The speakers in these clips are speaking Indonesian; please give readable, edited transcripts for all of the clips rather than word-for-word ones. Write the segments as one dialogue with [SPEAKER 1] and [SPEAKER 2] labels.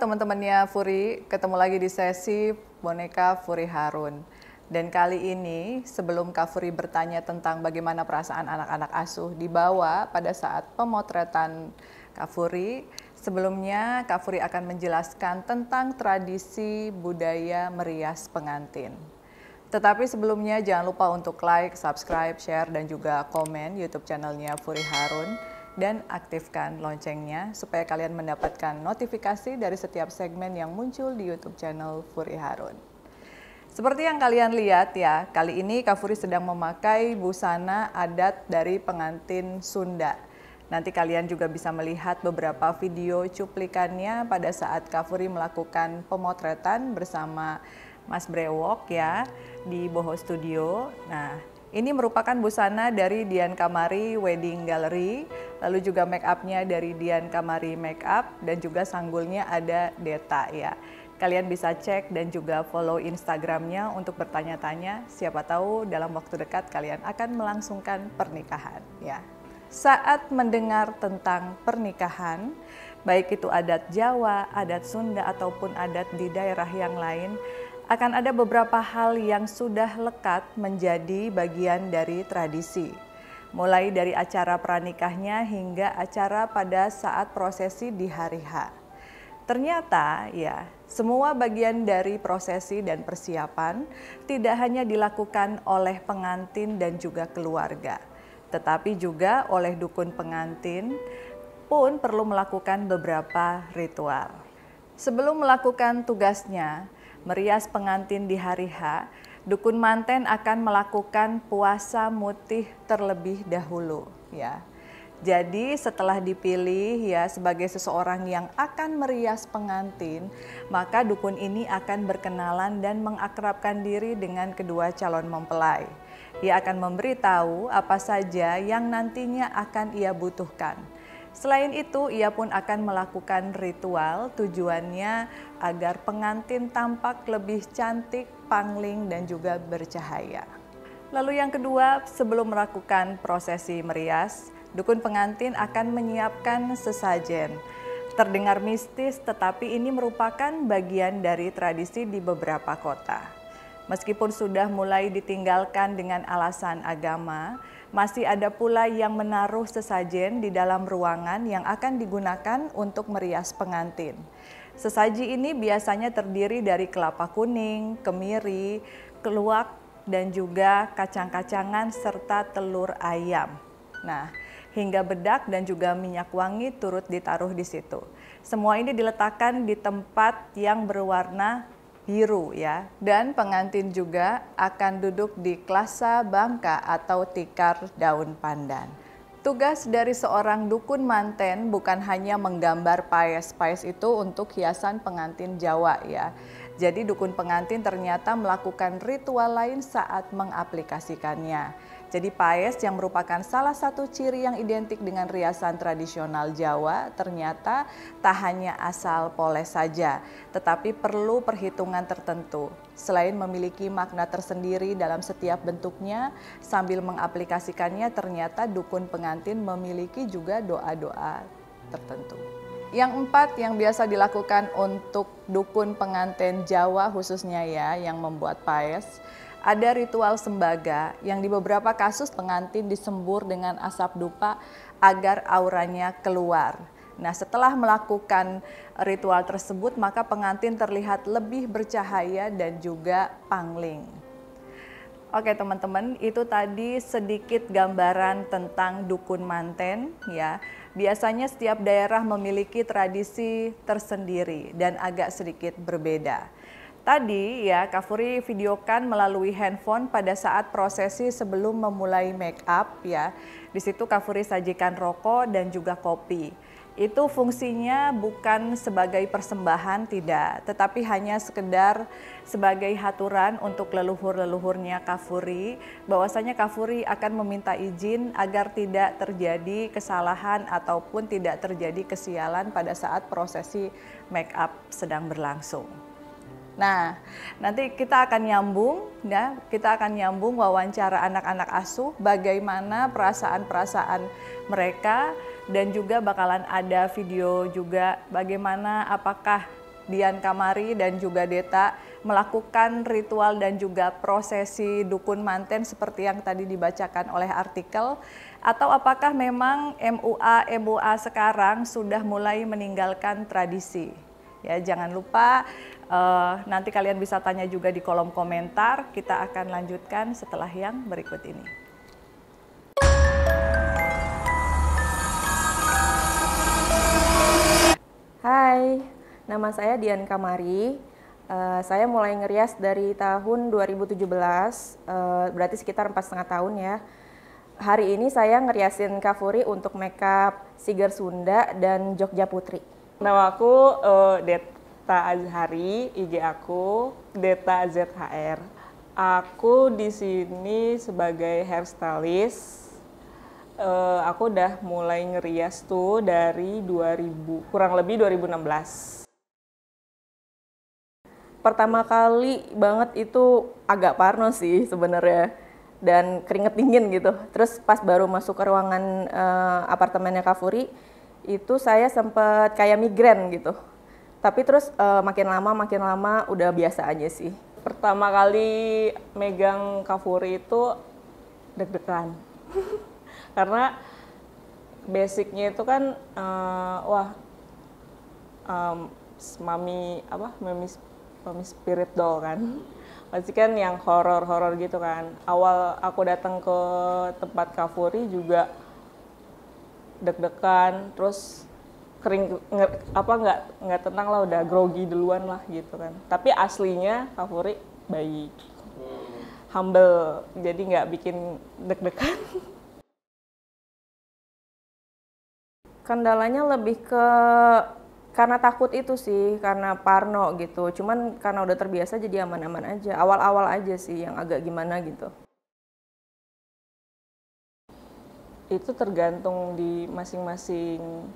[SPEAKER 1] teman-temannya Furi, ketemu lagi di sesi boneka Furi Harun. Dan kali ini sebelum Kak Furi bertanya tentang bagaimana perasaan anak-anak asuh dibawa pada saat pemotretan Kak Furi, sebelumnya Kak Furi akan menjelaskan tentang tradisi budaya merias pengantin. Tetapi sebelumnya jangan lupa untuk like, subscribe, share, dan juga komen YouTube channelnya Furi Harun. Dan aktifkan loncengnya supaya kalian mendapatkan notifikasi dari setiap segmen yang muncul di YouTube channel Furi Harun. Seperti yang kalian lihat ya, kali ini Kak Furi sedang memakai busana adat dari pengantin Sunda. Nanti kalian juga bisa melihat beberapa video cuplikannya pada saat Kak Furi melakukan pemotretan bersama Mas Brewok ya di Boho Studio. Nah, ini merupakan busana dari Dian Kamari Wedding Gallery, lalu juga make up-nya dari Dian Kamari Makeup, dan juga sanggulnya ada Deta ya. Kalian bisa cek dan juga follow Instagram-nya untuk bertanya-tanya, siapa tahu dalam waktu dekat kalian akan melangsungkan pernikahan ya. Saat mendengar tentang pernikahan, baik itu adat Jawa, adat Sunda ataupun adat di daerah yang lain, akan ada beberapa hal yang sudah lekat menjadi bagian dari tradisi. Mulai dari acara pranikahnya hingga acara pada saat prosesi di hari H. Ternyata ya, semua bagian dari prosesi dan persiapan tidak hanya dilakukan oleh pengantin dan juga keluarga, tetapi juga oleh dukun pengantin pun perlu melakukan beberapa ritual. Sebelum melakukan tugasnya, merias pengantin di hari H, dukun manten akan melakukan puasa mutih terlebih dahulu ya. Jadi setelah dipilih ya sebagai seseorang yang akan merias pengantin, maka dukun ini akan berkenalan dan mengakrabkan diri dengan kedua calon mempelai. Ia akan memberitahu apa saja yang nantinya akan ia butuhkan. Selain itu, ia pun akan melakukan ritual tujuannya agar pengantin tampak lebih cantik, pangling, dan juga bercahaya. Lalu yang kedua, sebelum melakukan prosesi merias, dukun pengantin akan menyiapkan sesajen. Terdengar mistis, tetapi ini merupakan bagian dari tradisi di beberapa kota. Meskipun sudah mulai ditinggalkan dengan alasan agama, masih ada pula yang menaruh sesajen di dalam ruangan yang akan digunakan untuk merias pengantin. Sesaji ini biasanya terdiri dari kelapa kuning, kemiri, keluak, dan juga kacang-kacangan serta telur ayam. Nah, hingga bedak dan juga minyak wangi turut ditaruh di situ. Semua ini diletakkan di tempat yang berwarna biru ya, dan pengantin juga akan duduk di klasa bangka atau tikar daun pandan. Tugas dari seorang dukun manten bukan hanya menggambar paes. Paes itu untuk hiasan pengantin Jawa ya. Jadi dukun pengantin ternyata melakukan ritual lain saat mengaplikasikannya. Jadi paes yang merupakan salah satu ciri yang identik dengan riasan tradisional Jawa ternyata tak hanya asal poles saja, tetapi perlu perhitungan tertentu. Selain memiliki makna tersendiri dalam setiap bentuknya, sambil mengaplikasikannya ternyata dukun pengantin memiliki juga doa-doa tertentu. Yang empat yang biasa dilakukan untuk dukun pengantin Jawa khususnya ya yang membuat paes, ada ritual sembaga yang di beberapa kasus pengantin disembur dengan asap dupa agar auranya keluar. Nah, setelah melakukan ritual tersebut maka pengantin terlihat lebih bercahaya dan juga pangling. Oke teman-teman, itu tadi sedikit gambaran tentang dukun manten ya. Biasanya setiap daerah memiliki tradisi tersendiri dan agak sedikit berbeda. Tadi ya Kak Furi videokan melalui handphone pada saat prosesi sebelum memulai make up ya. Di situ Kak Furi sajikan rokok dan juga kopi. Itu fungsinya bukan sebagai persembahan tidak, tetapi hanya sekedar sebagai haturan untuk leluhur-leluhurnya Kak Furi, bahwasanya Kak Furi akan meminta izin agar tidak terjadi kesalahan ataupun tidak terjadi kesialan pada saat prosesi make up sedang berlangsung. Nah, nanti kita akan nyambung ya, kita akan nyambung wawancara anak-anak asuh bagaimana perasaan-perasaan mereka dan juga bakalan ada video juga bagaimana apakah Dian Kamari dan juga Deta melakukan ritual dan juga prosesi dukun manten seperti yang tadi dibacakan oleh artikel, atau apakah memang MUA sekarang sudah mulai meninggalkan tradisi? Ya, jangan lupa nanti kalian bisa tanya juga di kolom komentar. Kita akan lanjutkan setelah yang berikut ini.
[SPEAKER 2] Hai, nama saya Dian Kamari. Saya mulai ngerias dari tahun 2017, berarti sekitar 4,5 tahun ya. Hari ini saya ngeriasin Kafuri untuk makeup Siger Sunda dan Jogja Putri.
[SPEAKER 3] Nama aku Deta Azhari, IG aku Deta ZHR. Aku di sini sebagai hairstylist. Aku udah mulai ngerias tuh dari kurang lebih 2016.
[SPEAKER 2] Pertama kali banget itu agak parno sih sebenarnya, dan keringet dingin gitu. Terus pas baru masuk ke ruangan apartemennya Kafuri, itu saya sempet kayak migrain gitu. Tapi terus makin lama udah biasa aja sih.
[SPEAKER 3] Pertama kali megang Kafuri itu deg-degan. Karena basicnya itu kan mami spirit doll kan, pasti kan yang horor gitu kan. Awal aku datang ke tempat Kafuri juga deg-degan, terus nggak tenang lah, udah grogi duluan lah gitu kan. Tapi aslinya Kafuri baik, humble, jadi nggak bikin deg-degan.
[SPEAKER 2] Kendalanya lebih ke karena takut itu sih, karena parno gitu. Cuman karena udah terbiasa jadi aman-aman aja. Awal-awal aja sih yang agak gimana gitu.
[SPEAKER 3] Itu tergantung di masing-masing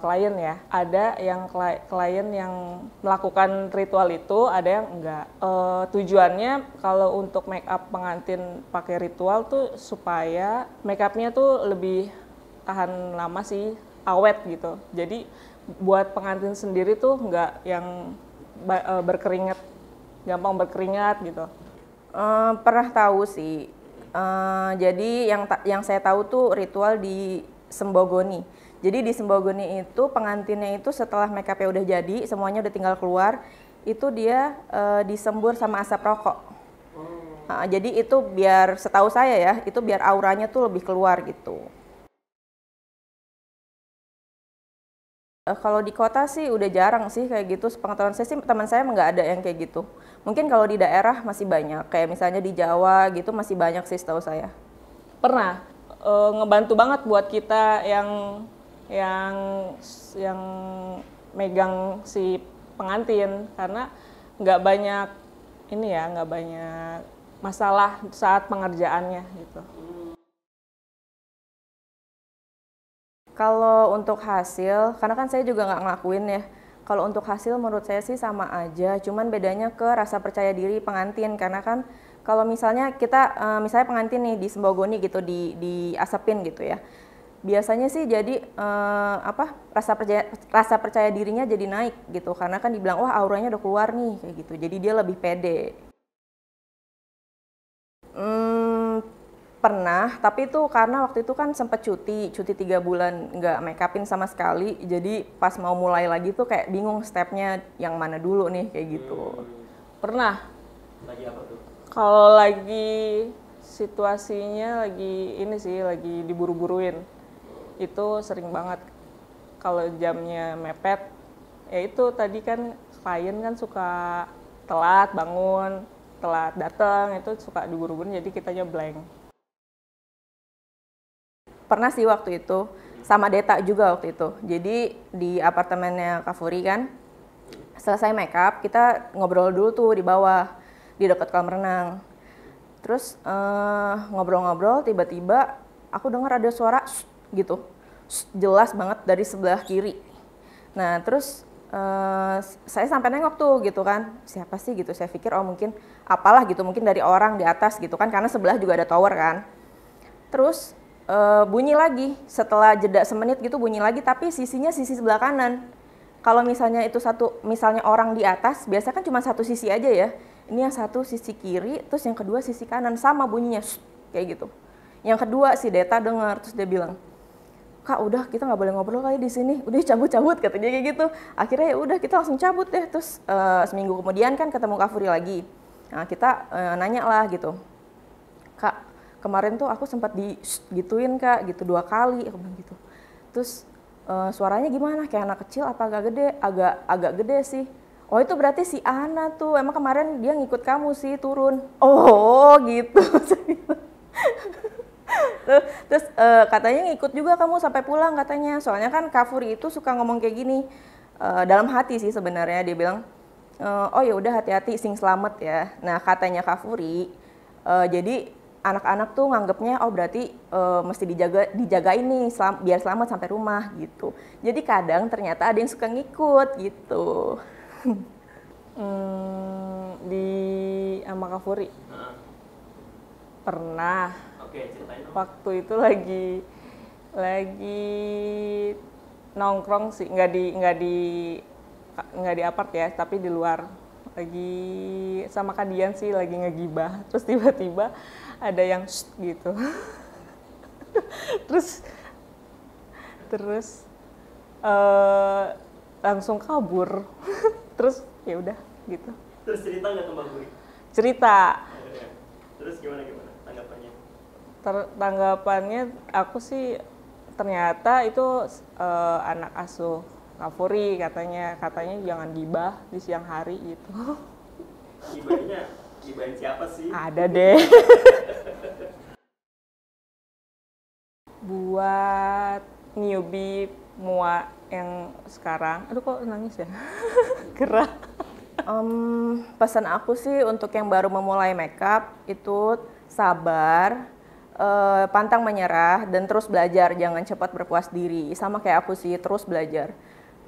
[SPEAKER 3] klien ya. Ada yang klien yang melakukan ritual itu, ada yang enggak. Tujuannya kalau untuk make up pengantin pakai ritual tuh supaya make upnya tuh lebih tahan lama sih, awet gitu. Jadi buat pengantin sendiri tuh nggak yang berkeringat, gampang berkeringat gitu.
[SPEAKER 2] Pernah tahu sih. Jadi yang saya tahu tuh ritual di Sembogoni. Jadi di Sembogoni itu pengantinnya itu setelah make up-nya udah jadi, semuanya udah tinggal keluar, itu dia disembur sama asap rokok. Jadi itu biar, setahu saya ya, itu biar auranya tuh lebih keluar gitu. Kalau di kota sih udah jarang sih kayak gitu. Sepengetahuan saya sih, teman saya nggak ada yang kayak gitu. Mungkin kalau di daerah masih banyak, kayak misalnya di Jawa gitu masih banyak sih setahu saya.
[SPEAKER 3] Pernah ngebantu banget buat kita yang megang si pengantin, karena nggak banyak nggak banyak masalah saat pengerjaannya gitu.
[SPEAKER 2] Kalau untuk hasil, karena kan saya juga nggak ngelakuin ya. Kalau untuk hasil menurut saya sih sama aja, cuman bedanya ke rasa percaya diri pengantin. Karena kan kalau misalnya kita, misalnya pengantin nih di Sembogoni gitu, diasapin gitu ya. Biasanya sih jadi rasa percaya dirinya jadi naik gitu. Karena kan dibilang, wah auranya udah keluar nih kayak gitu. Jadi dia lebih pede. Pernah, tapi itu karena waktu itu kan sempat cuti 3 bulan nggak make upin sama sekali. Jadi pas mau mulai lagi tuh kayak bingung stepnya yang mana dulu nih kayak gitu.
[SPEAKER 3] Pernah. Lagi apa tuh? Kalau lagi situasinya lagi diburu-buruin. Itu sering banget. Kalau jamnya mepet, ya itu tadi kan klien kan suka telat bangun, telat datang, itu suka diburu-buruin, jadi kitanya blank.
[SPEAKER 2] Pernah sih waktu itu, sama Deta juga waktu itu. Jadi di apartemennya Kafuri kan, selesai make up, kita ngobrol dulu tuh di bawah, di dekat kolam renang. Terus ngobrol-ngobrol, tiba-tiba aku dengar ada suara gitu, jelas banget dari sebelah kiri. Nah terus saya sampai nengok tuh gitu kan, siapa sih gitu, saya pikir oh mungkin apalah gitu, mungkin dari orang di atas gitu kan, karena sebelah juga ada tower kan. Terus bunyi lagi, setelah jeda semenit gitu bunyi lagi, tapi sisinya sisi sebelah kanan. kalau misalnya itu misalnya orang di atas, biasa kan cuma satu sisi aja ya. Ini yang satu sisi kiri, terus yang kedua sisi kanan, sama bunyinya, kayak gitu. Yang kedua si Deta dengar, terus dia bilang, Kak udah kita nggak boleh ngobrol kali di sini, udah cabut katanya kayak gitu. Akhirnya ya udah kita langsung cabut deh. Terus seminggu kemudian kan ketemu Kak Furi lagi. Nah kita nanya lah gitu, Kak kemarin tuh aku sempat gituin Kak gitu 2 kali, aku bilang gitu. Terus suaranya gimana? Kayak anak kecil apa agak gede? Agak gede sih. Oh itu berarti si Ana tuh, emang kemarin dia ngikut kamu sih turun. Oh gitu. Terus katanya ngikut juga kamu sampai pulang katanya. Soalnya kan Kak Furi itu suka ngomong kayak gini. Dalam hati sih sebenarnya dia bilang, oh ya udah hati-hati sing selamat ya. Nah katanya Kak Furi, jadi anak-anak tuh nganggapnya oh berarti mesti dijagain nih biar selamat sampai rumah gitu. Jadi kadang ternyata ada yang suka ngikut gitu.
[SPEAKER 3] Di sama Kak Furi pernah.
[SPEAKER 4] Oke, ceritain dong.
[SPEAKER 3] Waktu itu lagi nongkrong sih, nggak di apart ya, tapi di luar. Lagi sama Kak Dian sih, lagi ngegibah. Terus tiba-tiba ada yang gitu. terus langsung kabur. Terus ya udah gitu.
[SPEAKER 4] Terus cerita nggak ke Mbak Furi?
[SPEAKER 3] Cerita.
[SPEAKER 4] Terus gimana tanggapannya?
[SPEAKER 3] Tanggapannya aku sih ternyata itu anak asuh Kak Furi, katanya jangan gibah di siang hari gitu.
[SPEAKER 4] Gibahin siapa sih?
[SPEAKER 3] Ada deh. Buat newbie mua yang sekarang, aduh kok nangis ya? Gerah.
[SPEAKER 2] Pesan aku sih untuk yang baru memulai makeup itu sabar, pantang menyerah, dan terus belajar, jangan cepat berpuas diri. Sama kayak aku sih, terus belajar.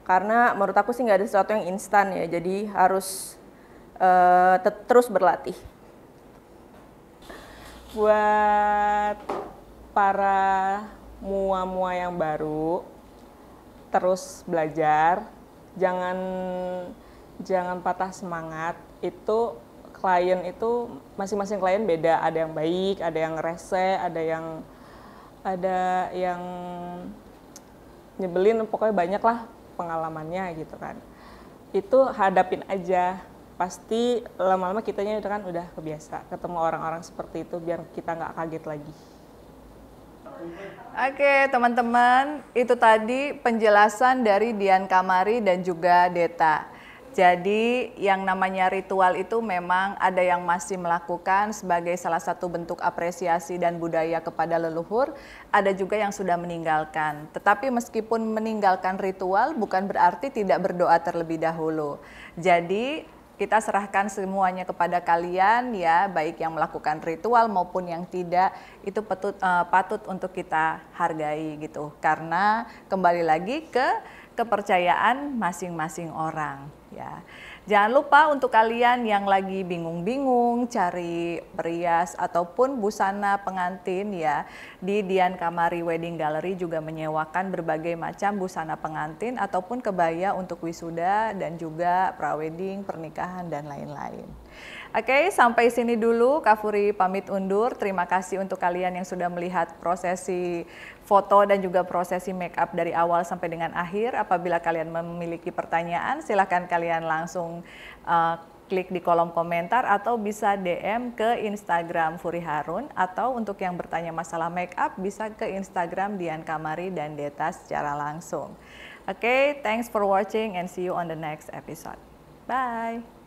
[SPEAKER 2] Karena menurut aku sih nggak ada sesuatu yang instan ya, jadi harus terus berlatih.
[SPEAKER 3] Buat para mua-mua yang baru, terus belajar, jangan patah semangat. Itu klien itu masing-masing klien beda, ada yang baik, ada yang rese, ada yang nyebelin, pokoknya banyak lah pengalamannya gitu kan. Itu hadapin aja, pasti lama-lama kitanya udah kebiasa ketemu orang-orang seperti itu, biar kita nggak kaget lagi.
[SPEAKER 1] Oke teman-teman, itu tadi penjelasan dari Dian Kamari dan juga Deta. Jadi yang namanya ritual itu memang ada yang masih melakukan sebagai salah satu bentuk apresiasi dan budaya kepada leluhur, ada juga yang sudah meninggalkan. Tetapi meskipun meninggalkan ritual bukan berarti tidak berdoa terlebih dahulu. Jadi kita serahkan semuanya kepada kalian ya, baik yang melakukan ritual maupun yang tidak, itu patut untuk kita hargai gitu. Karena kembali lagi ke kepercayaan masing-masing orang ya. Jangan lupa untuk kalian yang lagi bingung-bingung cari perias ataupun busana pengantin ya, di Dian Kamari Wedding Gallery juga menyewakan berbagai macam busana pengantin ataupun kebaya untuk wisuda dan juga prawedding, pernikahan dan lain-lain. Oke, sampai sini dulu Kak Furi pamit undur. Terima kasih untuk kalian yang sudah melihat prosesi foto dan juga prosesi make up dari awal sampai dengan akhir. Apabila kalian memiliki pertanyaan, silakan kalian langsung klik di kolom komentar atau bisa DM ke Instagram Furi Harun, atau untuk yang bertanya masalah make up bisa ke Instagram Dian Kamari dan Deta secara langsung. Oke, thanks for watching and see you on the next episode. Bye!